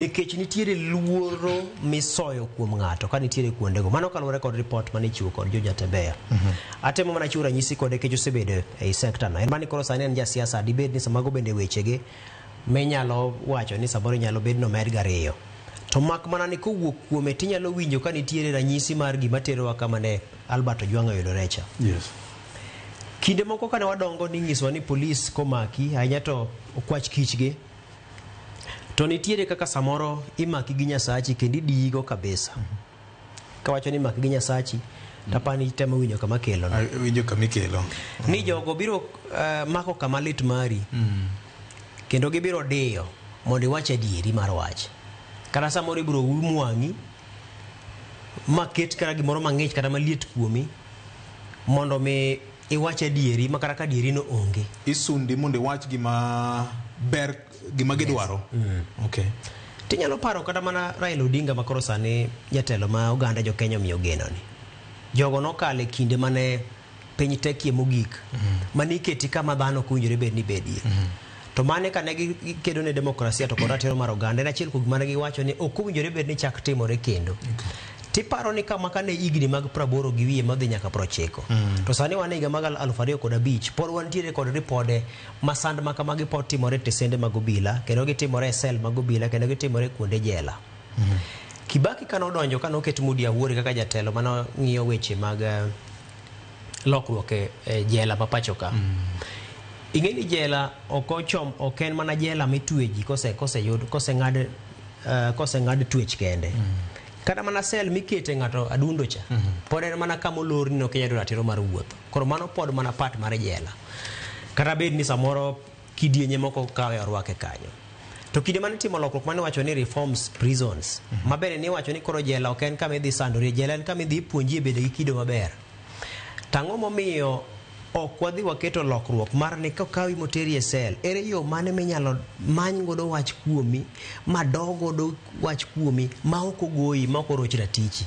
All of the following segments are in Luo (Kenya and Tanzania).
Nikech nitiere luoro misoyo kuom ng'ato ka nitiere kuondego. Mano kaluwore kod report mane chiwo kod jo Jatembea. Atemo mana chiwo ranyisi kode kech osebedo ei sekta no. En mani koro sani en jasiasa dibed ni samago bende wechege minyalo wacho ni samoro nyalo bed no med gariyo. To mak mana ni kowuok kuome tinyalo winjo ka nitiere ranyisi mar gima terowa kama ne Albert Ojwang oyudore cha. Yes. Kinde moko kane wadongo ni ngiswa ni polis komaki ahinya to okwach kichgi. To nitiere kaka samoro imaki gi Nyasachi kendi digo kabisa. Kawacho ni imaki gi Nyasachi tapani temo winjo kama kelo. Winjo kama kelo. Ni jogo biro mako kama lit mari. Kendo gibiro diyo mondo iwach adieri mar wach. Kata samoro ibiro umwangi maket kara gimoro mang'ich kata maliet kuomi mondo me iwach adieri makara ka adieri no onge. Isundi mondo iwach gima ber gima gidwaro. Okay. Tinyalo paro kata mana Raila Odinga makoro sani jatelo ma oganda jo Kenya miyo geno ni. Jogo nokale kinde mane piny tekie mogik. Maniketi kama dhano kunjore bed ni bedie. To mane kane gikedo ne demokrasia to kod ratiro mar oganda en achiel kuom mane giwacho ni ok owinjore bed ni chak timore kendo. Tiparo ni kama kane igni mag 80 gi wiye madhi nyaka 90. To sani wan higa mag 2005 pod wantiere kod ripode masand ma kama pod timore tesende mag obila kendo gitimore e sel mag obila kendo gitimore kuonde jela. Kibaki kanodonjo kanoket Mudi Awuori kaka jatelo mano ng'iyo weche mag lokruok e jela ma pacho ka. Ingeni jela ok en mana jela mitweji kose ng'ad twech kende. Kata mana sel mikete ng'ato adundo cha. Pod en mana kama olor ni ok yado ratiro mar wuotho. Koro mano pod mana part mar jela. Kata bed ni samoro kidienye moko kawe orwake kanyo. To kinde mane timo lokruok mane wacho ni reforms prisons. Mabere ni wacho ni koro jela ok en kama idhi sandori, jela en kama idhi puonji bedo gi kido maber. Tang'o momiyo ok wadhi waketo lokruok mar ni kawi moteri e sel ere yo mane minyalo many godo wach kuomi madogo do wach kuomi ma ok ogoyi ma ok oroch ratichi.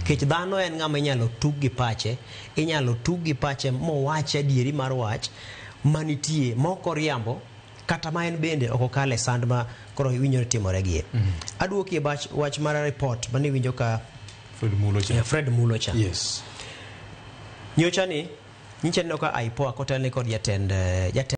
Kech dhano en ng'ama inyalo tug gi pache mowach adieri mar wach manitie ma ok oriambo kata ma en bende ok okale sand ma koro winjo timore gie. Aduoki e wach mar report mane winjo ka Fred Mulocha. Yes. Nyocha ni nyicha no ka IPOA kotelne kod jatend